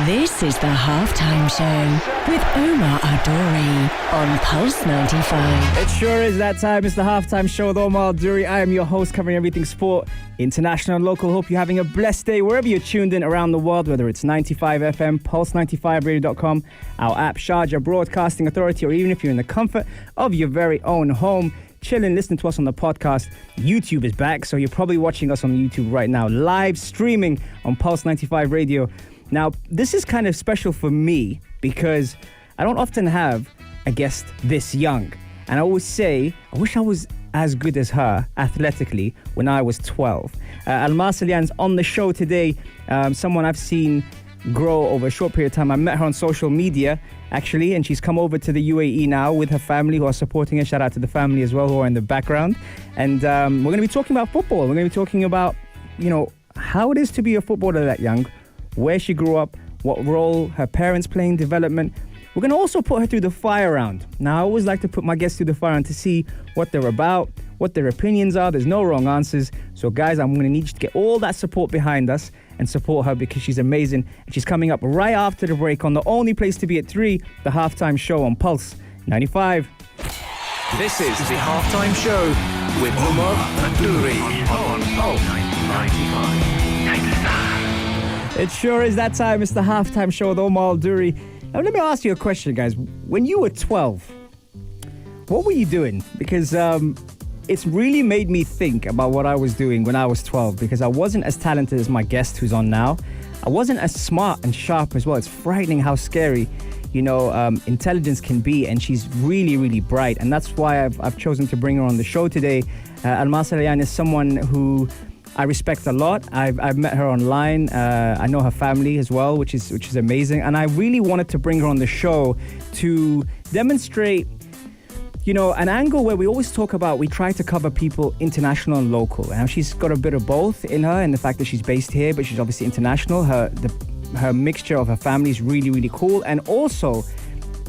This is the Halftime Show with Omar Adori on Pulse 95. It sure is that time. It's the Halftime Show with Omar Adori. I am your host, covering everything sport, international and local. Hope you're having a blessed day wherever you're tuned in around the world, whether it's 95 FM, pulse95radio.com, our app, Sharjah Broadcasting Authority, or even if you're in the comfort of your very own home, chilling, listening to us on the podcast. YouTube is back, so you're probably watching us on YouTube right now, live streaming on Pulse 95 Radio. Now, this is kind of special for me because I don't often have a guest this young. And I always say, I wish I was as good as her athletically when I was 12. Almas Elayyan's on the show today, someone I've seen grow over a short period of time. I met her on social media, actually, and she's come over to the UAE now with her family who are supporting her. Shout out to the family as well who are in the background. And we're going to be talking about football. We're going to be talking about, how it is to be a footballer that young, where she grew up, what role her parents play in development. We're going to also put her through the fire round. Now, I always like to put my guests through the fire round to see what they're about, what their opinions are. There's no wrong answers. So, guys, I'm going to need you to get all that support behind us and support her because she's amazing. And she's coming up right after the break on the only place to be at 3, the Halftime Show on Pulse 95. This is the Halftime Show with Omar Adori on Pulse 95. It sure is that time. It's the Halftime Show with Omar Adori. Now, let me ask you a question, guys. When you were 12, what were you doing? Because it's really made me think about what I was doing when I was 12 because I wasn't as talented as my guest who's on now. I wasn't as smart and sharp as well. It's frightening how scary, intelligence can be, and she's really, really bright. And that's why I've chosen to bring her on the show today. Almas Elayyan is someone who I respect a lot. I've met her online. I know her family as well, which is amazing. And I really wanted to bring her on the show to demonstrate, an angle where we always talk about, we try to cover people international and local. And she's got a bit of both in her, and the fact that she's based here, but she's obviously international. Her mixture of her family is really, really cool. And also,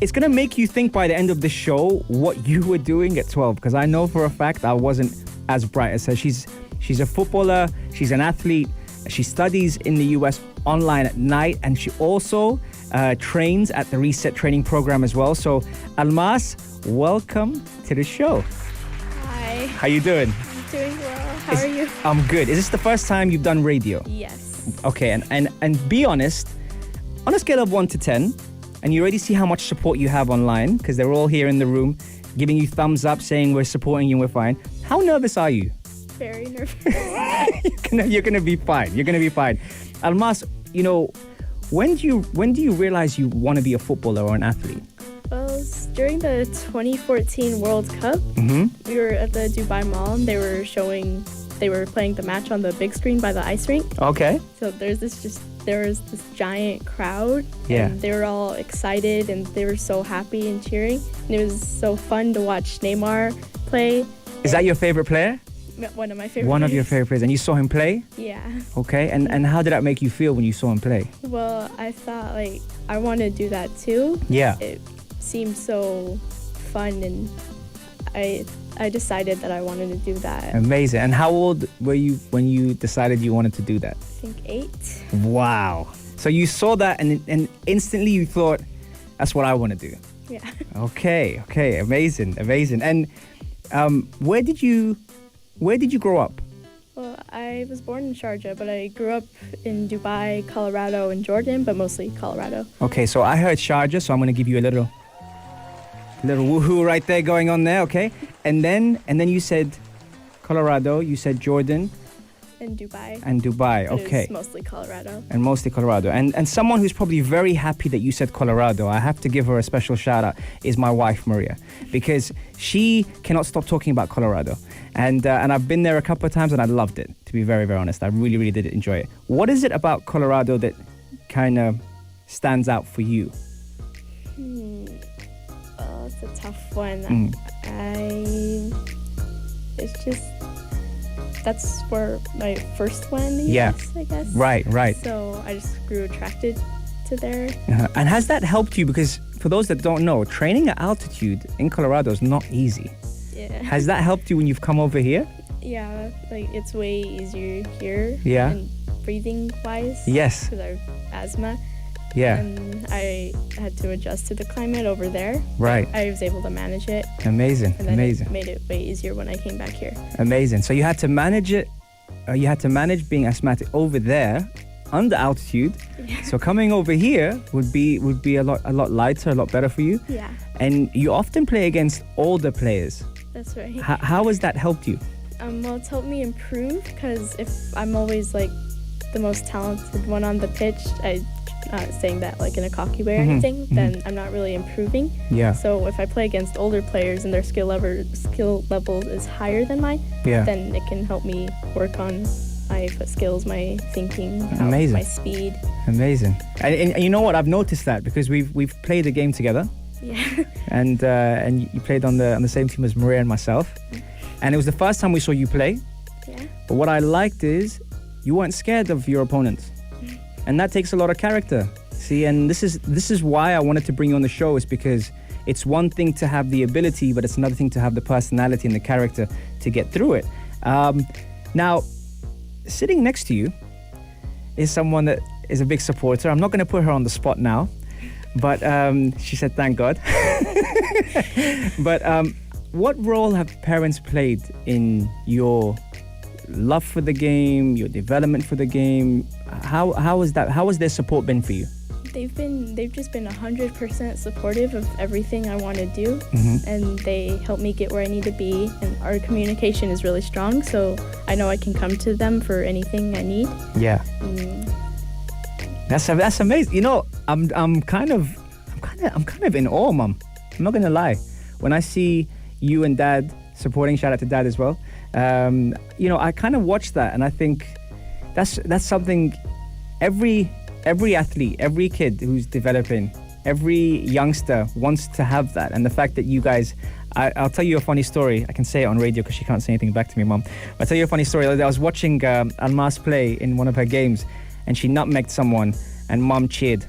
it's going to make you think by the end of the show what you were doing at 12. Because I know for a fact I wasn't as bright as her. She's a footballer, she's an athlete, she studies in the US online at night, and she also trains at the Reset training program as well. So, Almas, welcome to the show. Hi. How you doing? I'm doing well. How are you? I'm good. Is this the first time you've done radio? Yes. Okay, and be honest, on a scale of 1 to 10, and you already see how much support you have online, because they're all here in the room giving you thumbs up, saying we're supporting you and we're fine. How nervous are you? Very nervous. You're gonna be fine. You're gonna be fine. Almas, when do you realize you want to be a footballer or an athlete? Well, it was during the 2014 World Cup. Mm-hmm. We were at the Dubai Mall, and they were playing the match on the big screen by the ice rink. Okay. So there was this giant crowd. Yeah. And they were all excited, and they were so happy and cheering. And it was so fun to watch Neymar play. Is that your favorite player? One of my favorite One players. of your favorite players. And you saw him play? Yeah. Okay. And how did that make you feel when you saw him play? Well, I thought, I want to do that too. Yeah. It seemed so fun, and I decided that I wanted to do that. Amazing. And how old were you when you decided you wanted to do that? I think 8. Wow. So you saw that and instantly you thought, that's what I want to do. Yeah. Okay. Amazing. And where did you grow up? Well, I was born in Sharjah, but I grew up in Dubai, Colorado, and Jordan, but mostly Colorado. Okay, so I heard Sharjah, so I'm going to give you a little woohoo right there going on there, okay? And then you said Colorado, you said Jordan. And Dubai. And Dubai, But okay. it's mostly Colorado. And mostly Colorado. And someone who's probably very happy that you said Colorado, I have to give her a special shout out, is my wife, Maria. Because she cannot stop talking about Colorado. And I've been there a couple of times and I loved it, to be very, very honest. I really, really did enjoy it. What is it about Colorado that kind of stands out for you? Oh, it's a tough one. It's just, that's where my first one is, I guess. Right. So I just grew attracted to there. And has that helped you? Because for those that don't know, training at altitude in Colorado is not easy. Yeah. Has that helped you when you've come over here? Yeah, it's way easier here. Yeah. And breathing wise. Yes. Because I have asthma. Yeah. And I had to adjust to the climate over there. Right. I was able to manage it. Amazing. And then Amazing. it made it way easier when I came back here. Amazing. So you had to manage it. You had to manage being asthmatic over there, under altitude. Yeah. So coming over here would be a lot lighter, a lot better for you. Yeah, And you often play against older players. that's right. How has that helped you? Well, it's helped me improve because if I'm always like the most talented one on the pitch, I'm not saying that like in a cocky way or anything, then I'm not really improving. Yeah. So if I play against older players and their skill level is higher than mine, Yeah. then it can help me work on my skills, my thinking, Amazing. my speed. Amazing. And you know what? I've noticed that because we've played a game together, Yeah. and you played on the same team as Maria and myself, and it was the first time we saw you play. Yeah. But what I liked is you weren't scared of your opponents, and that takes a lot of character. See, and this is why I wanted to bring you on the show, is because it's one thing to have the ability, but it's another thing to have the personality and the character to get through it. Now, sitting next to you is someone that is a big supporter. I'm not going to put her on the spot now, but she said, thank God. But what role have parents played in your love for the game, your development for the game? How has their support been for you? They've just been 100% supportive of everything I want to do, and they help me get where I need to be. And our communication is really strong, so I know I can come to them for anything I need. Yeah. That's amazing. You know, I'm kind of in awe, Mum. I'm not gonna lie. When I see you and Dad supporting, shout out to Dad as well. You know, I kind of watch that, and I think that's something every athlete, every kid who's developing, every youngster wants to have that. And the fact that you guys, I'll tell you a funny story. I can say it on radio because she can't say anything back to me, Mum. I'll tell you a funny story. I was watching Almas play in one of her games, and she nutmegged someone, and Mum cheered.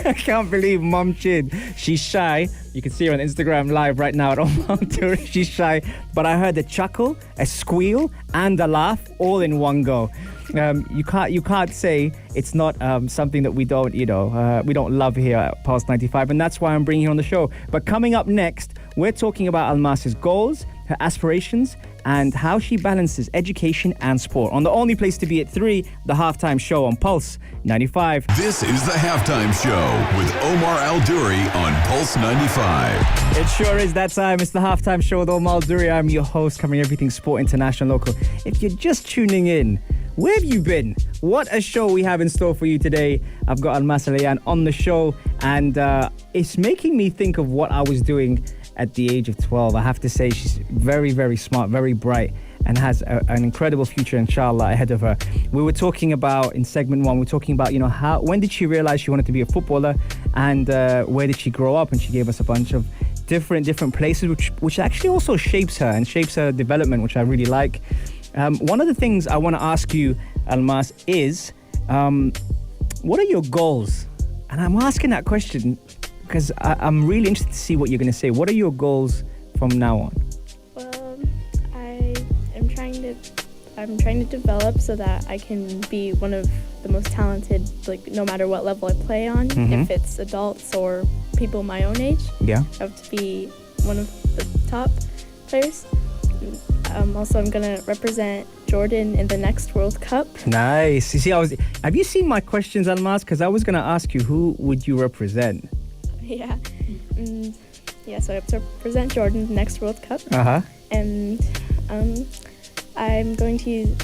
I can't believe Mum cheered. She's shy. You can see her on Instagram live right now at Omar. She's shy. But I heard a chuckle, a squeal, and a laugh all in one go. You can't say it's not something that we don't love here at Pulse 95, and that's why I'm bringing her on the show. But coming up next, we're talking about Almas's goals, her aspirations, and how she balances education and sport on the only place to be at 3, the Halftime Show on Pulse 95. This is the Halftime Show with Omar Al-Duri on Pulse 95. It sure is that time. It's the Halftime Show with Omar Al-Duri. I'm your host, covering everything sport, international, local. If you're just tuning in, where have you been? What a show we have in store for you today. I've got Almas Elayyan on the show, and it's making me think of what I was doing at the age of 12. I have to say, she's very, very smart, very bright, and has an incredible future, inshallah, ahead of her. We were talking about, in segment 1, we're talking about, when did she realize she wanted to be a footballer, and where did she grow up? And she gave us a bunch of different places, which actually also shapes her and shapes her development, which I really like. One of the things I want to ask you, Almas, is what are your goals? And I'm asking that question because I'm really interested to see what you're going to say. What are your goals from now on? Well, I'm trying to develop so that I can be one of the most talented, like no matter what level I play on, if it's adults or people my own age. Yeah. I have to be one of the top players. Also, I'm going to represent Jordan in the next World Cup. Nice. You see, have you seen my questions, Almas? Because I was going to ask you, who would you represent? Yeah. So I have to represent Jordan in the next World Cup. Uh-huh. And I'm going to use...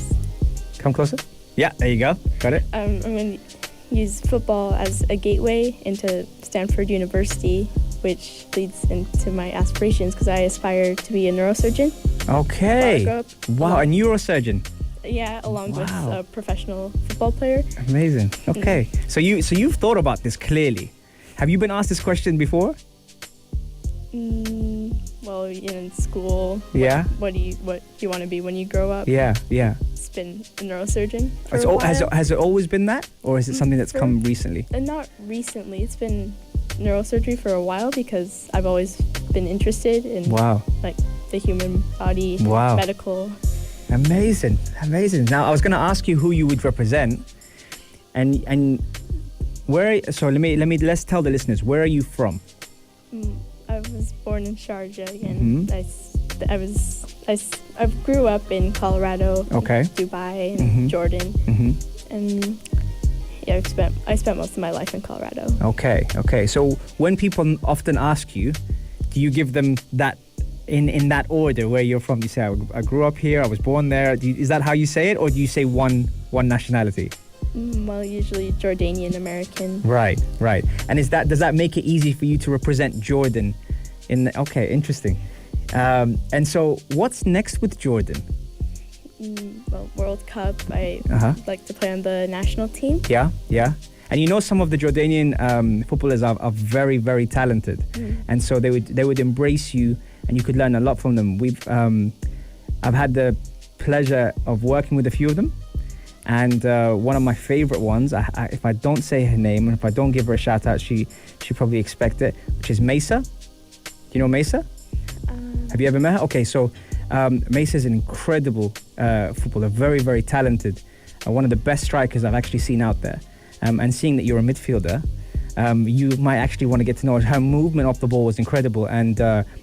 Come closer. Yeah, there you go. Got it. I'm going to use football as a gateway into Stanford University, which leads into my aspirations because I aspire to be a neurosurgeon. Okay. Wow, a neurosurgeon. Yeah, along with a professional football player. Amazing. Okay. So you've thought about this clearly. Have you been asked this question before? Well, in school. Yeah. What do you want to be when you grow up? Yeah. It's been a neurosurgeon for a while. Has it always been that, or is it something that's come recently? Not recently. It's been neurosurgery for a while because I've always been interested in like the human body, medical. Amazing. Now I was going to ask you who you would represent, and Let's tell the listeners, where are you from? I was born in Sharjah again. I grew up in Colorado, Okay. Dubai, and Jordan, and yeah, I spent most of my life in Colorado. Okay. So when people often ask you, do you give them that in that order where you're from? You say, I grew up here, I was born there. Is that how you say it, or do you say one nationality? Well, usually Jordanian American. Right. And does that make it easy for you to represent Jordan? Okay, interesting. And so what's next with Jordan? Well, World Cup. I like to play on the national team. Yeah. And you know, some of the Jordanian footballers are very, very talented, and so they would embrace you, and you could learn a lot from them. I've had the pleasure of working with a few of them, and one of my favorite ones, if I don't say her name and if I don't give her a shout out, she probably expect it, which is Mesa. Do you know Mesa? Have you ever met her? Okay, so Mesa is an incredible footballer, very, very talented, one of the best strikers I've actually seen out there. And seeing that you're a midfielder, you might actually want to get to know her. Her movement off the ball was incredible. And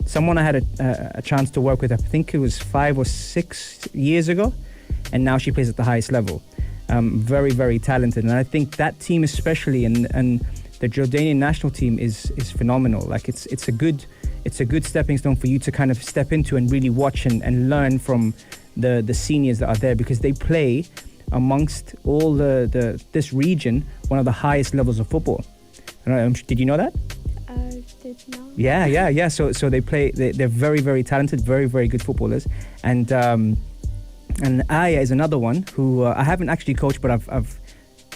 someone I had a chance to work with, I think it was 5 or 6 years ago, and now she plays at the highest level. Very, very talented. And I think that team especially, and the Jordanian national team is phenomenal. Like it's a good stepping stone for you to kind of step into and really watch and learn from the seniors that are there, because they play amongst all this region one of the highest levels of football. Did you know that? I did not. Yeah. So they play. They're very, very talented, very, very good footballers. And Aya is another one who I haven't actually coached, but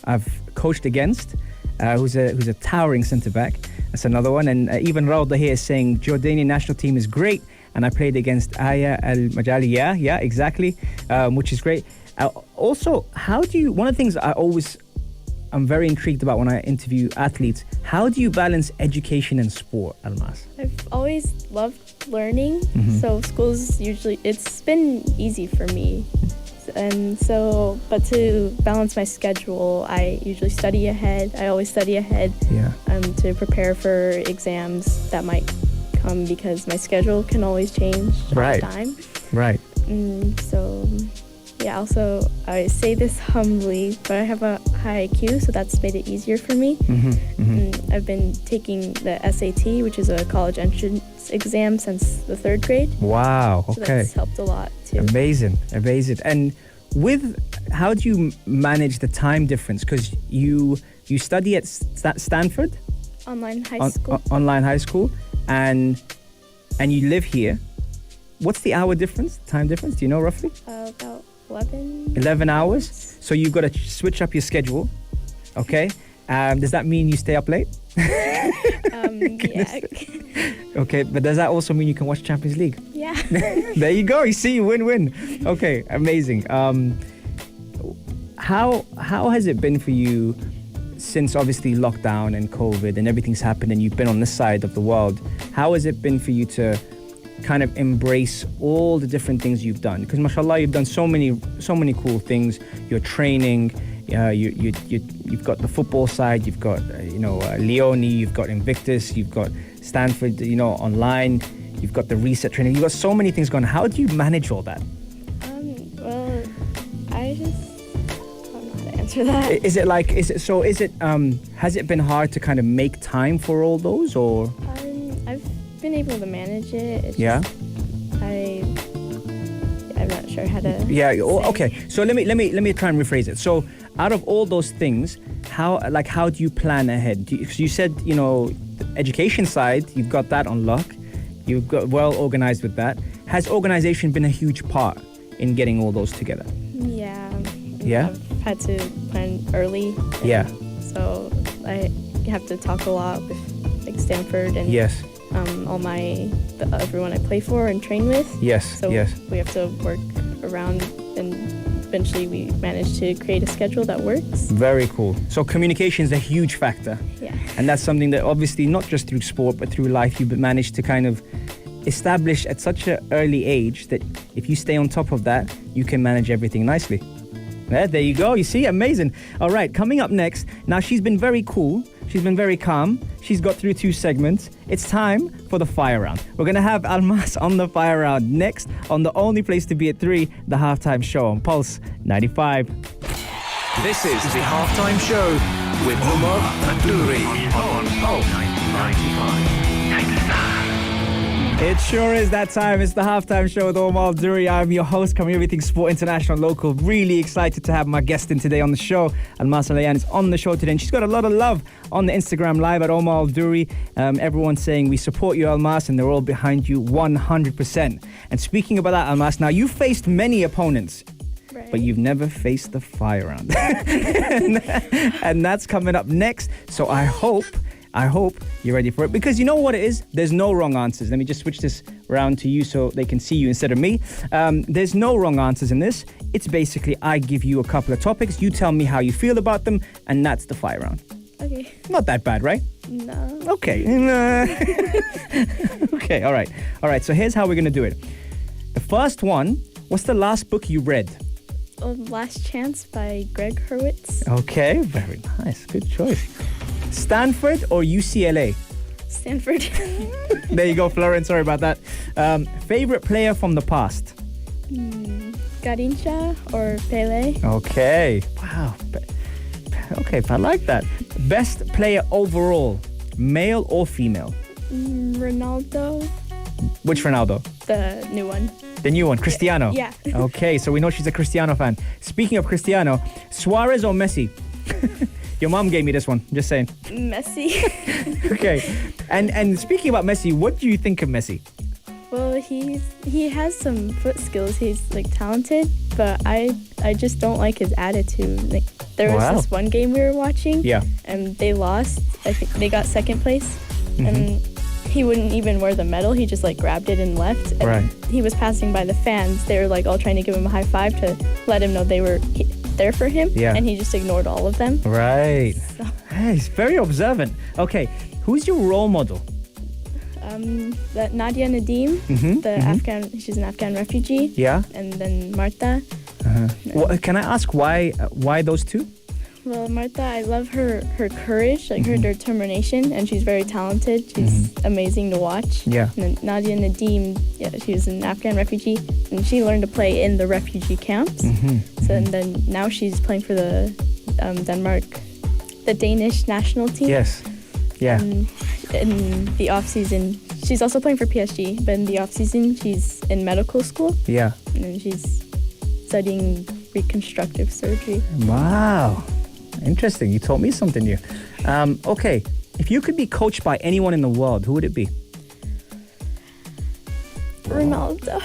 I've coached against. Who's a towering centre back. That's another one. And even Rauda here is saying Jordanian national team is great, and I played against Aya Al Majali. Yeah, exactly. Which is great. Also, one of the things I'm very intrigued about when I interview athletes, how do you balance education and sport, Almas? I've always loved learning, so it's been easy for me. And so, but to balance my schedule, I usually study ahead. I always study ahead to prepare for exams that might come, because my schedule can always change all the time. Right. So, yeah, also, I say this humbly, but I have a high IQ, so that's made it easier for me. I've been taking the SAT, which is a college entrance exam, since the 3rd grade. Wow, okay. So that's helped a lot, too. Amazing. And how do you manage the time difference? Because you study at Stanford? Online high school. Online high school, and you live here. What's the time difference? Do you know roughly? About 11. 11 hours. So you've got to switch up your schedule. Okay. Does that mean you stay up late? Yeah. Okay, but does that also mean you can watch Champions League? Yeah. There you go. You see, win-win. Okay, amazing. How has it been for you since obviously lockdown and COVID and everything's happened, and you've been on this side of the world? How has it been for you to kind of embrace all the different things you've done? Because mashallah, you've done so many cool things. You're training. You've got the football side. You've got Leone. You've got Invictus. You've got Stanford. Online. You've got the reset training. You've got so many things going. How do you manage all that? Well, I don't know how to answer that. Has it been hard to kind of make time for all those, or? I've been able to manage it. I'm not sure how to. Yeah. Okay. So let me try and rephrase it. So out of all those things, how do you plan ahead? You said the education side, you've got that on lock. You've got well organized with that. Has organization been a huge part in getting all those together? Yeah. Yeah. I've had to plan early. Yeah. So I have to talk a lot with Stanford and yes. Everyone I play for and train with. Yes. So we have to work around, and eventually we managed to create a schedule that works. Very cool. So communication is a huge factor. Yeah. And that's something that obviously not just through sport but through life you've managed to kind of establish at such an early age that if you stay on top of that, you can manage everything nicely. There you go. You see, amazing. All right, coming up next. Now, she's been very cool. She's been very calm. She's got through 2 segments. It's time for the fire round. We're going to have Almas on the fire round next on the only place to be at 3, the halftime show on Pulse 95. This is the halftime show with Omar and Duri on Pulse 95. It sure is that time. It's the halftime show with Omar Duri. I'm your host, covering everything sport, international, local. Really excited to have my guest in today on the show. Almas Elayyan is on the show today, and she's got a lot of love on the Instagram live at Omar Duri. Everyone's saying we support you, Almas, and they're all behind you 100%. And speaking about that, Almas, now you've faced many opponents. Right. But you've never faced the fire round. And that's coming up next. So I hope you're ready for it. Because you know what it is? There's no wrong answers. Let me just switch this around to you so they can see you instead of me. There's no wrong answers in this. It's basically I give you a couple of topics. You tell me how you feel about them. And that's the fire round. Okay. Not that bad, right? No. Okay. Okay, all right. So here's how we're going to do it. The first one, what's the last book you read? Last Chance by Greg Hurwitz. Okay, very nice. Good choice. Stanford or UCLA? Stanford. There you go, Florence. Sorry about that. Favorite player from the past? Garincha or Pele. Okay. Wow. Okay, I like that. Best player overall, male or female? Ronaldo. Which Ronaldo? The new one. The new one, Cristiano. Yeah. Okay, so we know she's a Cristiano fan. Speaking of Cristiano, Suarez or Messi? Your mom gave me this one, just saying. Messi. Okay. And speaking about Messi, what do you think of Messi? Well, he has some foot skills. He's like talented, but I just don't like his attitude. Like there was this one game we were watching, and they lost. I think they got second place, and he wouldn't even wear the medal. He just like grabbed it and left. And he was passing by the fans. They were like all trying to give him a high five to let him know they were there for him, and he just ignored all of them. Right. So. Hey, he's very observant. Okay, who's your role model? That Nadia Nadim, Afghan. She's an Afghan refugee. Yeah. And then Marta. Well, can I ask why those two? Well, Marta, I love her courage, like her determination, and she's very talented. She's amazing to watch. Yeah. And then Nadia Nadim, she was an Afghan refugee, and she learned to play in the refugee camps. So and then now she's playing for the Denmark, the Danish national team. Yes. Yeah. In the off season, she's also playing for PSG, but in the off season, she's in medical school. Yeah. And then she's studying reconstructive surgery. Wow. Interesting. You taught me something new. Okay. If you could be coached by anyone in the world, who would it be? Ronaldo.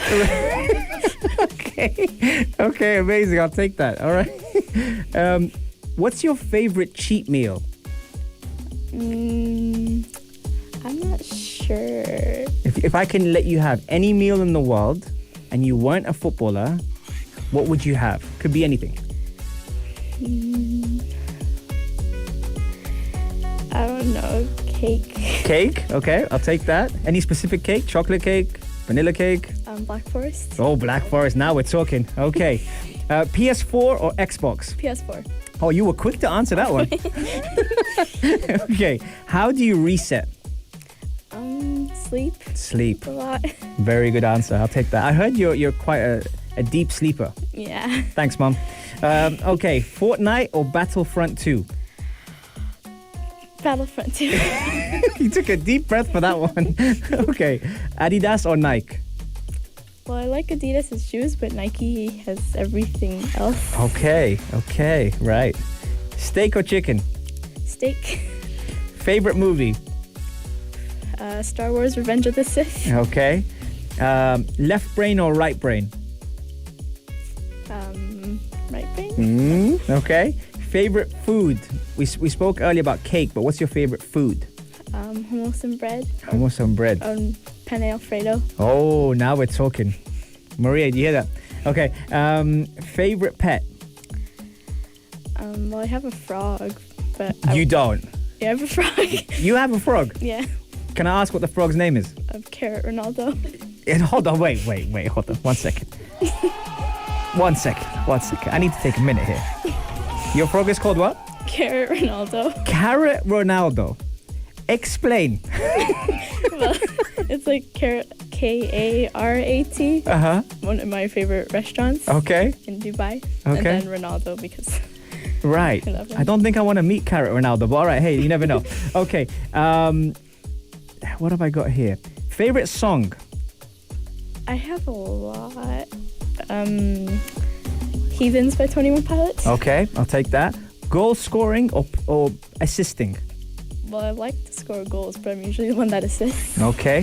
Okay, amazing. I'll take that. All right. What's your favorite cheat meal? I'm not sure. If I can let you have any meal in the world and you weren't a footballer, what would you have? Could be anything. I don't know. Cake. Cake? Okay, I'll take that. Any specific cake? Chocolate cake? Vanilla cake? Black Forest. Oh, Black Forest. Now we're talking. Okay. PS4 or Xbox? PS4. Oh, you were quick to answer that one. Okay. How do you reset? Sleep. Sleep. A lot. Very good answer. I'll take that. I heard you're quite a deep sleeper. Yeah. Thanks, Mom. Okay. Fortnite or Battlefront 2? Battlefront 2. You took a deep breath for that one. Okay. Adidas or Nike? Well, I like Adidas' shoes, but Nike has everything else. Okay. Right. Steak or chicken? Steak. Favorite movie? Star Wars Revenge of the Sith. Okay. Left brain or right brain? Right brain. Okay. Favorite food? We spoke earlier about cake, but what's your favorite food? Hummus and bread. Hummus and bread. Penne Alfredo. Oh, now we're talking. Maria, do you hear that? Okay. Favorite pet? Well, I have a frog, but... You don't? Yeah, I have a frog. You have a frog? Yeah. Can I ask what the frog's name is? Carrot Ronaldo. Hold on, wait, hold on. 1 second. One second. I need to take a minute here. Your frog is called what? Carrot Ronaldo. Carrot Ronaldo. Explain. Well, it's like carrot, Karat. Uh-huh. One of my favorite restaurants Okay. in Dubai. Okay. And then Ronaldo because Right. I love him. I don't think I want to meet Carrot Ronaldo, but all right, hey, you never know. Okay. What have I got here? Favorite song? I have a lot. Heathens by 21 Pilots. Okay, I'll take that. Goal scoring or assisting? Well, I like to score goals, but I'm usually the one that assists. Okay.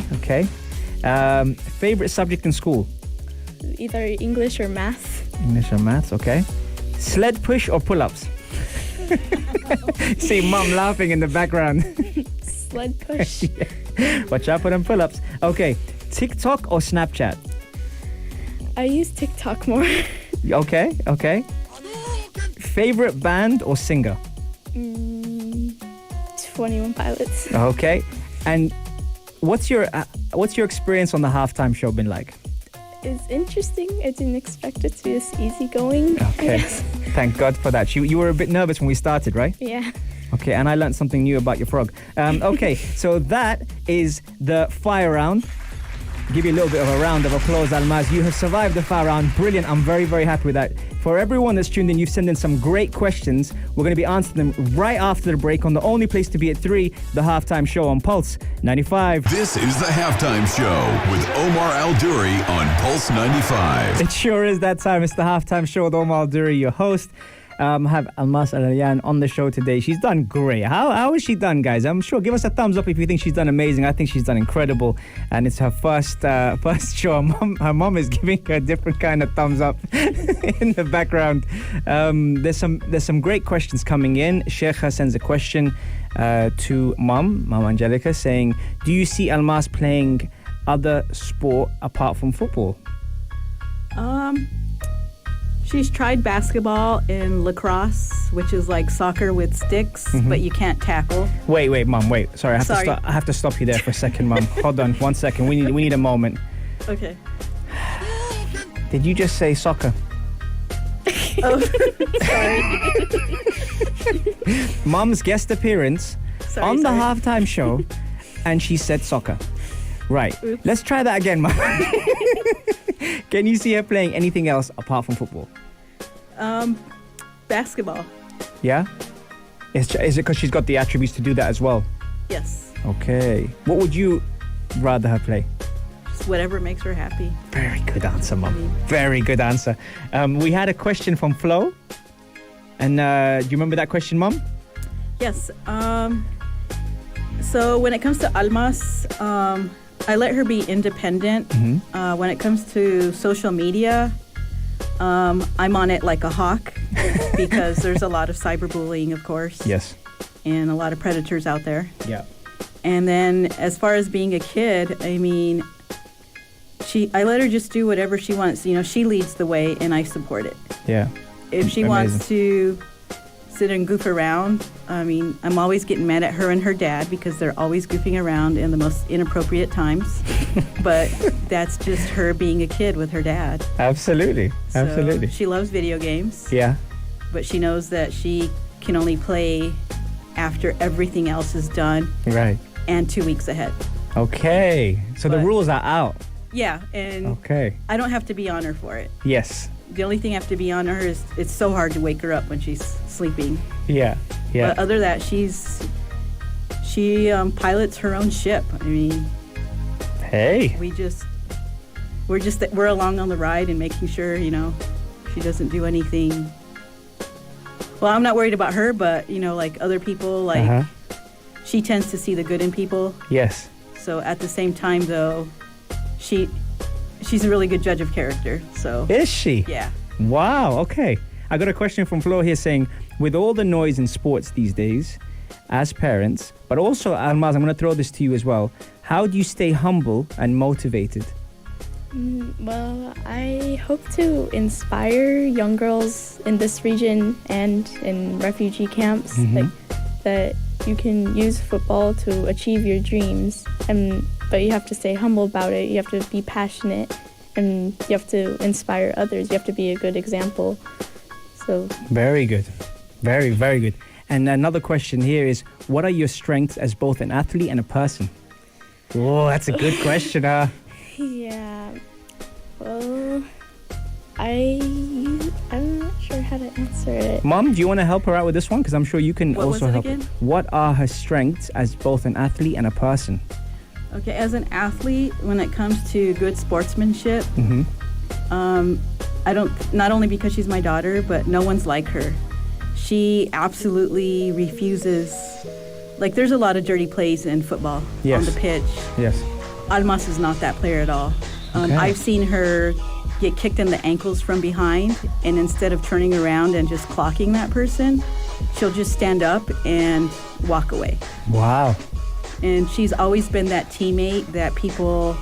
Favorite subject in school? Either English or math. English or maths, okay. Sled push or pull-ups? See mom laughing in the background. Sled push. Watch out for them pull-ups. Okay, TikTok or Snapchat? I use TikTok more. Okay. Favorite band or singer? 21 Pilots. Okay. And what's your experience on the halftime show been like? It's interesting. I didn't expect it to be this easygoing. I Okay. guess. Thank God for that. You were a bit nervous when we started, right? Yeah. Okay, and I learned something new about your frog. Okay, so that is the fire round. Give you a little bit of a round of applause, Almas. You have survived the fire round. Brilliant. I'm very, very happy with that. For everyone that's tuned in, you've sent in some great questions. We're going to be answering them right after the break on the only place to be at 3, the halftime show on Pulse 95. This is the halftime show with Omar Al Duri on Pulse 95. It sure is that time. It's the halftime show with Omar Duri, your host. I have Almas Elayyan on the show today. She's done great. How has she done, guys? I'm sure. Give us a thumbs up if you think she's done amazing. I think she's done incredible, and it's her first show. Her mom is giving her a different kind of thumbs up in the background. There's some great questions coming in. Sheikha sends a question to Mom Angelica, saying, "Do you see Almas playing other sport apart from football?" She's tried basketball and lacrosse, which is like soccer with sticks, but you can't tackle. Wait, Mom, wait. Sorry, I have to stop you there for a second, Mom. Hold on, 1 second. We need a moment. Okay. Did you just say soccer? Oh, sorry. Mom's guest appearance on the halftime show, and she said soccer. Right. Oops. Let's try that again, Mom. Can you see her playing anything else apart from football? Basketball. Yeah? Is it because she's got the attributes to do that as well? Yes. Okay. What would you rather her play? Just whatever makes her happy. Very good answer, Mom. Very good answer. We had a question from Flo. And do you remember that question, Mom? Yes. So when it comes to Almas, I let her be independent. When it comes to social media, I'm on it like a hawk because there's a lot of cyberbullying, of course. Yes. And a lot of predators out there. Yeah. And then as far as being a kid, I mean, I let her just do whatever she wants. You know, she leads the way and I support it. Yeah. If she wants to sit and goof around, I mean, I'm always getting mad at her and her dad because they're always goofing around in the most inappropriate times. But that's just her being a kid with her dad. Absolutely. So Absolutely. she loves video games. Yeah. But she knows that she can only play after everything else is done Right. and 2 weeks ahead. Okay. So the But- rules are out. Yeah, and Okay. I don't have to be on her for it. Yes. The only thing I have to be on her is it's so hard to wake her up when she's sleeping. Yeah. Yeah. But other than that, she pilots her own ship. I mean, Hey. we're along on the ride and making sure, you know, she doesn't do anything. Well, I'm not worried about her, but you know, like other people, like she tends to see the good in people. Yes. So at the same time, though, she's a really good judge of character. So Is she? yeah. Wow. Okay. I got a question from Flo here saying, with all the noise in sports these days, as parents, but also, Almas, I'm going to throw this to you as well. How do you stay humble and motivated? Well, I hope to inspire young girls in this region and in refugee camps that you can use football to achieve your dreams, but you have to stay humble about it. You have to be passionate and you have to inspire others. You have to be a good example. So Very good. Very, very good. And another question here is, what are your strengths as both an athlete and a person? Oh, that's a good question. yeah, well, I'm not sure how to answer it. Mom, do you want to help her out with this one? Because I'm sure you can What was also it help. again? What are her strengths as both an athlete and a person? Okay, as an athlete, when it comes to good sportsmanship, I don't, not only because she's my daughter, but no one's like her. She absolutely refuses, like there's a lot of dirty plays in football Yes. on the pitch. Yes. Almas is not that player at all. Okay. I've seen her get kicked in the ankles from behind, and instead of turning around and just clocking that person, she'll just stand up and walk away. Wow. And she's always been that teammate that people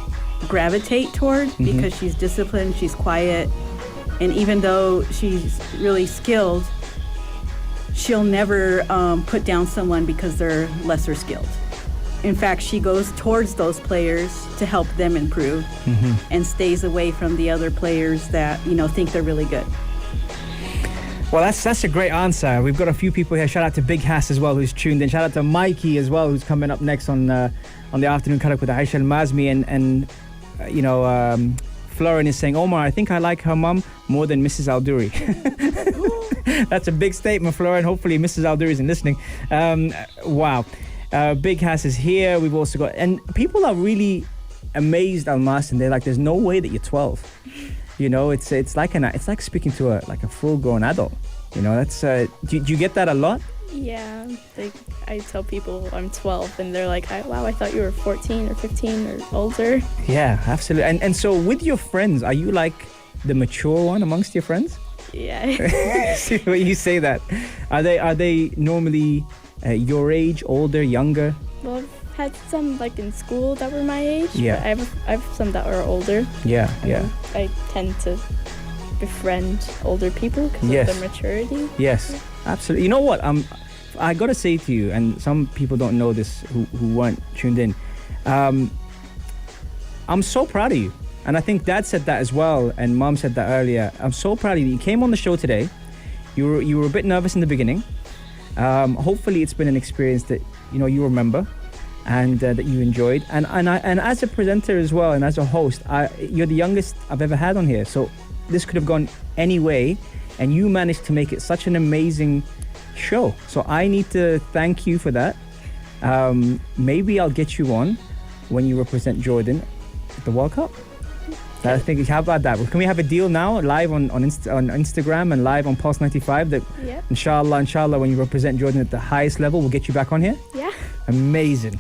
gravitate toward because she's disciplined, she's quiet, and even though she's really skilled, she'll never put down someone because they're lesser skilled. In fact, she goes towards those players to help them improve and stays away from the other players that, think they're really good. Well, that's a great answer. We've got a few people here. Shout out to Big Hass as well, who's tuned in. Shout out to Mikey as well, who's coming up next on the afternoon cut up with Aisha Al-Mazmi. And Florin is saying, Omar, I think I like her mum more than Mrs. Al-Duri. That's a big statement, Florin. Hopefully Mrs. Al-Duri isn't listening. Wow. Big Hass is here. We've also got... And people are really amazed, Almas, and they're like, there's no way that you're 12. It's like speaking to a full-grown adult. That's do you get that a lot? Yeah, like I tell people I'm 12, and they're like, "Wow, I thought you were 14 or 15 or older." Yeah, absolutely. And so with your friends, are you like the mature one amongst your friends? Yeah. See when you say that, are they normally your age, older, younger? Well, I've had some like in school that were my age. Yeah. But I have some that are older. Yeah. I tend to befriend older people because Yes. of their maturity. Yes, absolutely. You know what? I gotta say to you, and some people don't know this who weren't tuned in. I'm so proud of you, and I think Dad said that as well, and Mom said that earlier. I'm so proud of you. You came on the show today. You were a bit nervous in the beginning. Hopefully, it's been an experience that you remember, and that you enjoyed. And as a presenter as well, and as a host, you're the youngest I've ever had on here. So this could have gone any way, and you managed to make it such an amazing show. So I need to thank you for that. Maybe I'll get you on when you represent Jordan at the World Cup. I think, how about that? Can we have a deal now, live on Instagram and live on Pulse 95? That Yep. inshallah, when you represent Jordan at the highest level, we'll get you back on here. Yeah. Amazing.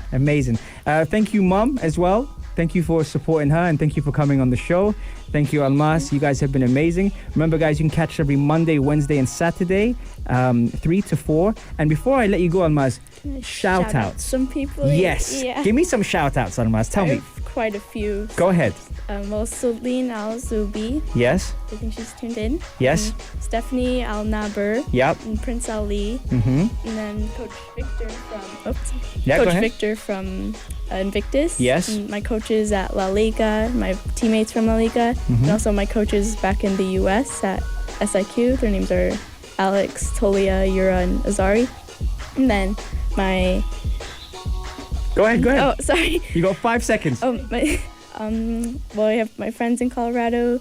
Thank you, Mom, as well. Thank you for supporting her, and thank you for coming on the show. Thank you, Almas. You guys have been amazing. Remember, guys, you can catch every Monday, Wednesday, and Saturday, 3 to 4. And before I let you go, Almas, shout outs. Some people. Yes. Yeah. Give me some shout outs, Almas. Tell I me. have quite a few. Go ahead. Celine Al-Zubi. Yes. I think she's tuned in. Yes. And Stephanie Al-Naber. Yep. And Prince Ali. Mm-hmm. And then Coach Victor from... Yeah, go Coach ahead. Victor from Invictus. Yes. And my coaches at La Liga, my teammates from La Liga, and also my coaches back in the U.S. at SIQ. Their names are Alex, Tolia, Yura, and Azari. And then my... Go ahead. Oh, sorry. You got 5 seconds. Well, I have my friends in Colorado,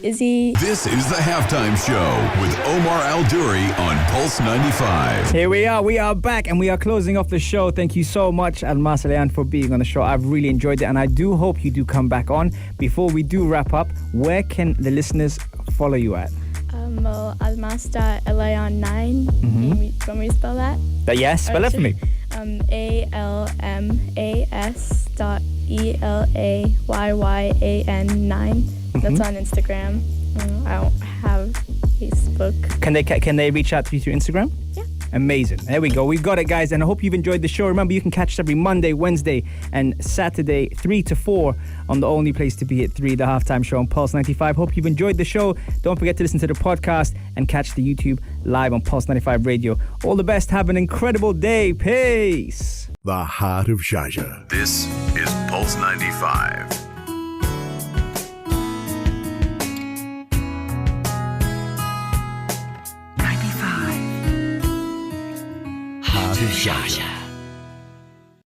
Izzy. This is the halftime show with Omar Al-Duri on Pulse 95. Here we are back, and we are closing off the show. Thank you so much, Almas Elayyan, for being on the show. I've really enjoyed it, and I do hope you do come back on. Before we do wrap up, where can the listeners follow you at? Well, Almas.Elayyan9. You want me to spell that? Yes, spell it for me. ALMAS.ELAYYAN9. That's on Instagram. I don't have Facebook. Can they reach out to you through Instagram? Yeah. Amazing. There we go. We've got it, guys. And I hope you've enjoyed the show. Remember, you can catch us every Monday, Wednesday, and Saturday, 3 to 4 on the only place to be at 3, the halftime show on Pulse 95. Hope you've enjoyed the show. Don't forget to listen to the podcast and catch the YouTube live on Pulse 95 Radio. All the best. Have an incredible day. Peace. The heart of Sharjah. This is Pulse 95. shelter.